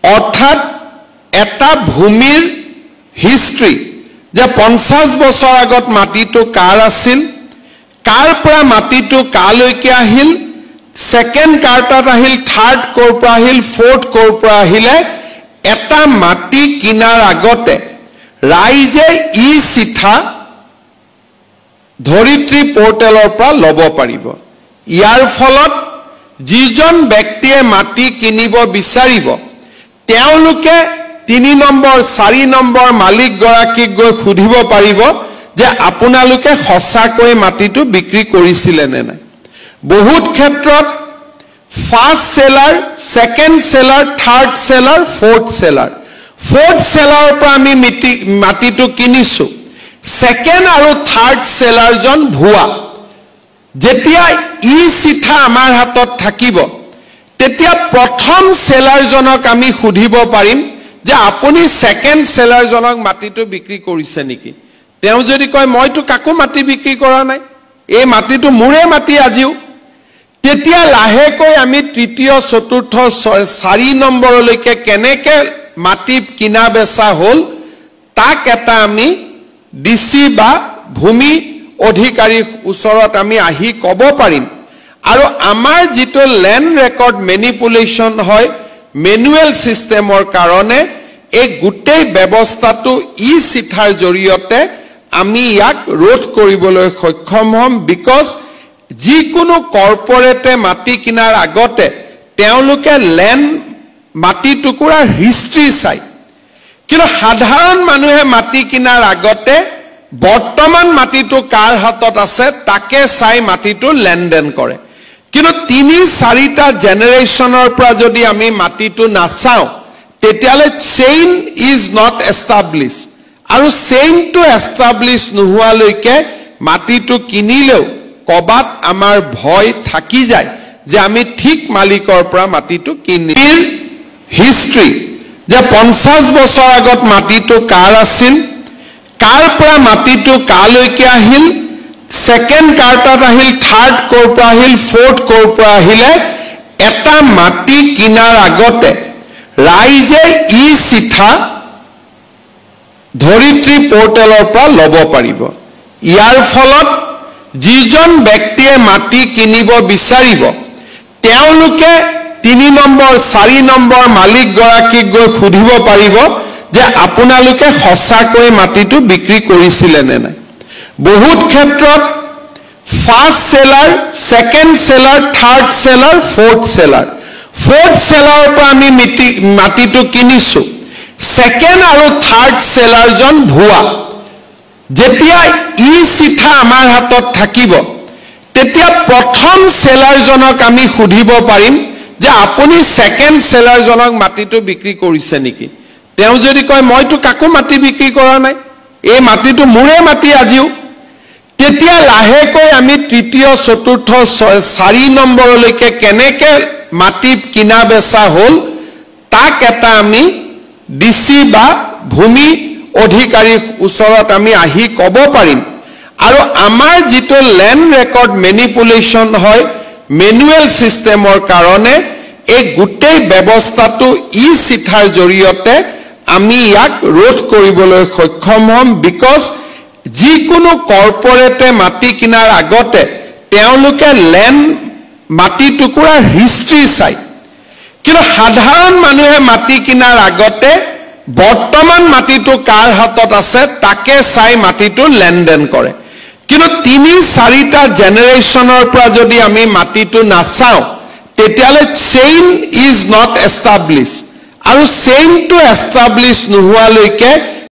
অৰ্থাৎ এটা ভূমিৰ হিষ্ট্ৰী যে 50 বছৰ আগত মাটিটো কাৰ আছিল, কাৰ পৰা মাটিটো কালৈকে আহিল, সেকেন্ড কাৰ্টাত আহিল, থাৰ্ড কৰ পৰা আহিল, ফোৰ্থ কৰ পৰা আহিলে, এটা মাটি কিনাৰ আগতে ৰাইজে ই চিঠা ধৰিত্ৰী পোৰ্টেলৰ পৰা ল'ব পাৰিব। ইয়াৰ ফলত যিজন ব্যক্তিয়ে মাটি কিনিব বিচাৰিব তেওঁলোকে 3 নম্বৰ 4 নম্বৰ মালিক গৰাকীক গৈ সুধিব পাৰিব যে আপোনালোকে সঁচাকৈ মাটিটো বিক্ৰী কৰিছিলে নে নাই। বহুত ক্ষেত্ৰত first cellar, second cellar, third cellar, fourth cellar, fourth সেলাৰৰ পৰা আমি মাটিটো কিনিছো, সেকেন্ড আৰু থাৰ্ড সেলাৰজন ভুৱা। যেতিয়া ই চিঠা আমাৰ হাতত থাকিব তেতিয়া প্ৰথম সেলাৰজনক আমি সুধিব পাৰিম যে আপুনি সেকেন্ড সেলাৰজনক মাটিটো বিক্ৰী কৰিছে নেকি। তেওঁ যদি কয় মইতো কাকো মাটি বিক্ৰী কৰা নাই, এই মাটিটো মোৰে মাটি আজিও, তেতিয়া লাহেকৈ আমি তৃতীয়, চতুৰ্থ, 4 নম্বৰলৈকে কেনেকে মাটি কিনা বেচা হ'ল তাক এটা আমি ডিসি বা ভূমি অধিকাৰীৰ ওচৰত আমি আহি ক'ব পাৰিম। আৰু আমাৰ যিটো ল্যান্ড ৰেকৰ্ড মেনিপুলেশ্যন হয় মেনুৱেল সিস্টেমৰ কাৰণে এই গোটেই ব্যৱস্থাটো ই চিঠাৰ জৰিয়তে আমি ইয়াক ৰোধ কৰিবলৈ সক্ষম হ'ম। বিকজ যিকোনো কৰ্পোৰেটে মাটি কিনাৰ আগতে তেওঁলোকে ল্যান্ড মাটি টুকুৰাৰ হিষ্ট্ৰী চাই, কিন্তু সাধাৰণ মানুহে মাটি কিনাৰ আগতে বৰ্তমান মাটিটো কাৰ হাতত আছে তাকে চাই মাটিটো লেনদেন কৰে। কিন্তু 3-4টা জেনাৰেশনৰ পৰা যদি আমি মাটিটো নাচাওঁ তেতিয়ালে চেইন ইজ নট এস্টাব্লিশ, আৰু চেইনটো এস্টাব্লিশ নোহোৱালৈকে মাটিটো কিনিলেও কবাত আমাৰ ভয় থাকি যায় যে আমি ঠিক মালিকৰ পৰা মাটিটো কিনিম। হিষ্ট্ৰী যে 50 বছৰ আগত মাটিটো কাৰ আছিল, কাৰ পৰা মাটিটো কালৈকে আহিল, সেকেন্ড কাৰ্টাত আহিল, থাৰ্ড কৰ পৰা আহিল, ফোৰ্থ কৰ পৰা আহিলে, এটা মাটি কিনাৰ আগতে ৰাইজে ই চিঠা ধৰিত্ৰী পোৰ্টেলৰ পৰা ল'ব পাৰিব। ইয়াৰ ফলত যিজন ব্যক্তিয়ে মাটি কিনিব বিচাৰিব তেওঁলোকে 3 নম্বৰ 4 নম্বৰ মালিক গৰাকীক গৈ সুধিব পাৰিব যে আপোনালোকে সঁচাকৈ মাটিটো বিক্ৰী কৰিছিলে নে নাই। বহুত ক্ষেত্ৰত first cellar, second cellar, third cellar, fourth cellar, fourth সেলাৰৰ পৰা আমি মাটিটো কিনিছো, সেকেন্ড আৰু থাৰ্ড সেলাৰজন ভুৱা। যেতিয়া ই চিঠা আমাৰ হাতত থাকিব তেতিয়া প্ৰথম সেলাৰজনক আমি সুধিব পাৰিম যে আপুনি সেকেন্ড সেলাৰজনক মাটিটো বিক্ৰী কৰিছে নেকি। তেওঁ যদি কয় মইতো কাকো মাটি বিক্ৰী কৰা নাই, এই মাটিটো মোৰে মাটি আজিও, তেতিয়া লাহেকৈ আমি তৃতীয়, চতুৰ্থ, 4 নম্বৰলৈকে কেনেকে মাটি কিনা বেচা হ'ল তাক এটা আমি ডিসি বা ভূমি অধিকাৰীৰ ওচৰত আমি আহি ক'ব পাৰিম। আৰু আমাৰ যিটো ল্যান্ড ৰেকৰ্ড মেনিপুলেশ্যন হয় মেনুৱেল সিস্টেমৰ কাৰণে এই গোটেই ব্যৱস্থাটো ই চিঠাৰ জৰিয়তে আমি ইয়াক ৰোধ কৰিবলৈ সক্ষম হ'ম। বিকজ যিকোনো কৰ্পোৰেটে মাটি কিনাৰ আগতে তেওঁলোকে ল্যান্ড মাটি টুকুৰাৰ হিষ্ট্ৰী চাই, কিন্তু সাধাৰণ মানুহে মাটি কিনাৰ আগতে বৰ্তমান মাটিটো কাৰ হাতত আছে তাকে চাই মাটিটো লেনদেন কৰে। কিন্তু 3-4টা জেনাৰেশনৰ পৰা যদি আমি মাটিটো নাচাওঁ তেতিয়ালে চেইন ইজ নট এস্টাব্লিশ, আৰু চেইনটো এস্টাব্লিশ নোহোৱালৈকে